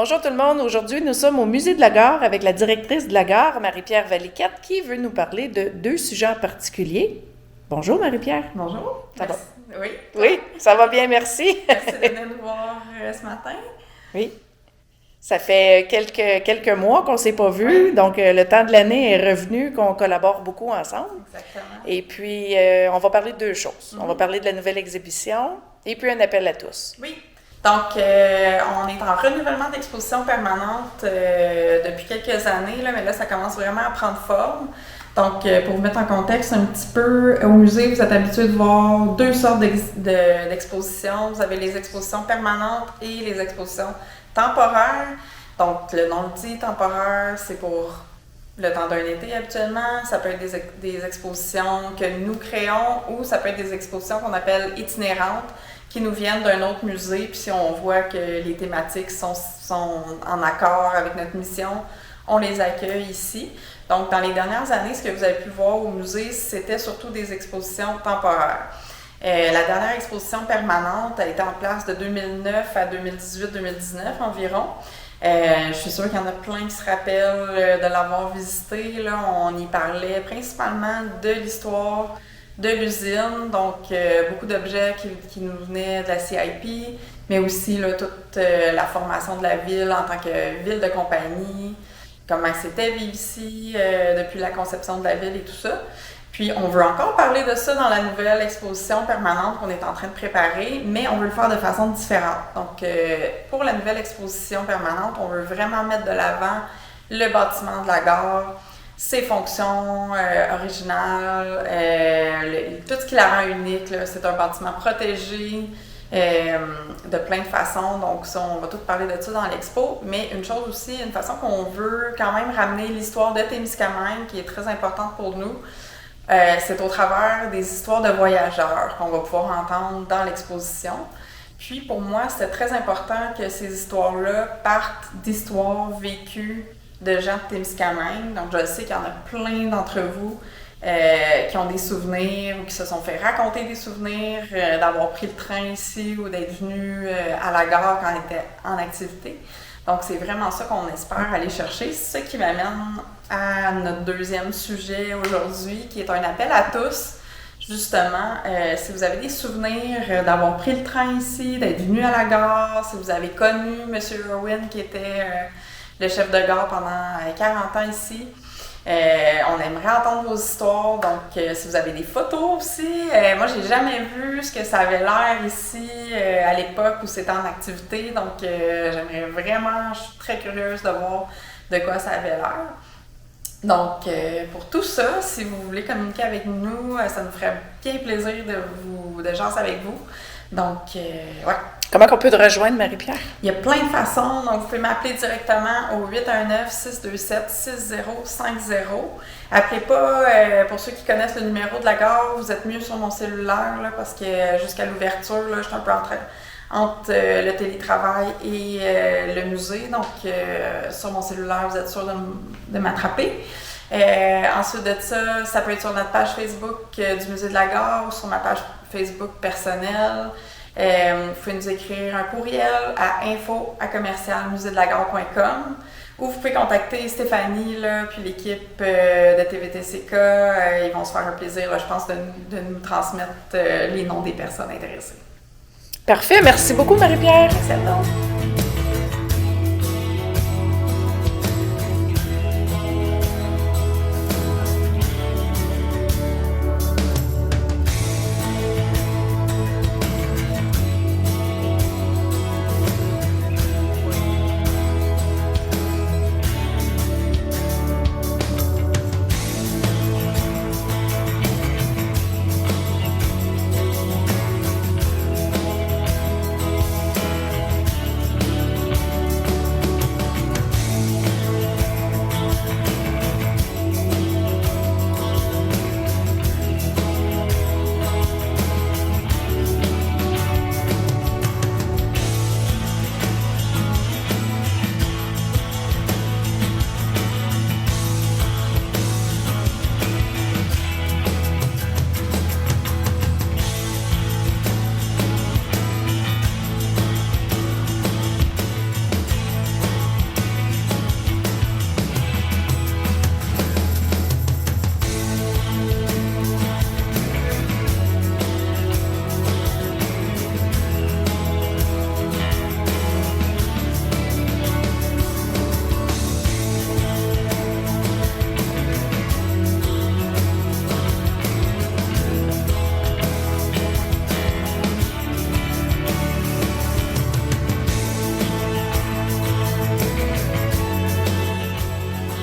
Bonjour tout le monde. Aujourd'hui, nous sommes au Musée de la Gare avec la directrice de la gare, Marie-Pierre Valiquette, qui veut nous parler de deux sujets en particulier. Bonjour Marie-Pierre. Bonjour. Ça va? Oui. Oui, ça va bien, merci. Merci de venir nous voir ce matin. Oui. Ça fait quelques mois qu'on ne s'est pas vus, donc le temps de l'année est revenu, qu'on collabore beaucoup ensemble. Exactement. Et puis, on va parler de deux choses. On va parler de la nouvelle exhibition et puis un appel à tous. Oui. Donc, on est en renouvellement d'exposition permanente depuis quelques années, là, mais là, ça commence vraiment à prendre forme. Donc, pour vous mettre en contexte un petit peu, au musée, vous êtes habitué de voir deux sortes d'expositions. Vous avez les expositions permanentes et les expositions temporaires. Donc, le nom le dit, temporaire, c'est pour le temps d'un été habituellement. Ça peut être des expositions que nous créons ou ça peut être des expositions qu'on appelle itinérantes, qui nous viennent d'un autre musée, puis si on voit que les thématiques sont en accord avec notre mission, on les accueille ici. Donc, dans les dernières années, ce que vous avez pu voir au musée, c'était surtout des expositions temporaires. La dernière exposition permanente a été en place de 2009 à 2018-2019 environ. Je suis sûre qu'il y en a plein qui se rappellent de l'avoir visité. Là, on y parlait principalement de l'histoire de l'usine, donc beaucoup d'objets qui nous venaient de la CIP, mais aussi là, toute la formation de la ville en tant que ville de compagnie, comment c'était vivre ici depuis la conception de la ville et tout ça. Puis on veut encore parler de ça dans la nouvelle exposition permanente qu'on est en train de préparer, mais on veut le faire de façon différente. Donc pour la nouvelle exposition permanente, on veut vraiment mettre de l'avant le bâtiment de la gare, ses fonctions originales, tout ce qui la rend unique. Là, c'est un bâtiment protégé de plein de façons. Donc ça, on va tout parler de ça dans l'expo. Mais une chose aussi, une façon qu'on veut quand même ramener l'histoire de Témiscamingue, qui est très importante pour nous, c'est au travers des histoires de voyageurs qu'on va pouvoir entendre dans l'exposition. Puis pour moi, c'était très important que ces histoires-là partent d'histoires vécues de gens de Témiscamingue. Donc, je sais qu'il y en a plein d'entre vous qui ont des souvenirs ou qui se sont fait raconter des souvenirs d'avoir pris le train ici ou d'être venus à la gare quand on était en activité. Donc, c'est vraiment ça qu'on espère aller chercher. Ce qui m'amène à notre deuxième sujet aujourd'hui, qui est un appel à tous. Justement, si vous avez des souvenirs d'avoir pris le train ici, d'être venu à la gare, si vous avez connu M. Irwin qui était le chef de gare pendant 40 ans ici. On aimerait entendre vos histoires, donc si vous avez des photos aussi. Moi, j'ai jamais vu ce que ça avait l'air ici à l'époque où c'était en activité, donc j'aimerais vraiment, je suis très curieuse de voir de quoi ça avait l'air. Donc, pour tout ça, si vous voulez communiquer avec nous, ça nous ferait bien plaisir de jaser avec vous. Donc, ouais. Comment on peut te rejoindre, Marie-Pierre? Il y a plein de façons, donc vous pouvez m'appeler directement au 819-627-6050. Appelez pas, pour ceux qui connaissent le numéro de la gare, vous êtes mieux sur mon cellulaire, là, parce que jusqu'à l'ouverture, là, je suis un peu entre le télétravail et le musée, donc sur mon cellulaire, vous êtes sûr de m'attraper. Ensuite de ça, ça peut être sur notre page Facebook du Musée de la Gare ou sur ma page Facebook personnelle. Vous pouvez nous écrire un courriel à info@commercialmuseedelagare.com ou vous pouvez contacter Stéphanie là, puis l'équipe de TVTCK. Ils vont se faire un plaisir, là, je pense, de nous transmettre les noms des personnes intéressées. Parfait. Merci beaucoup, Marie-Pierre. Merci à vous.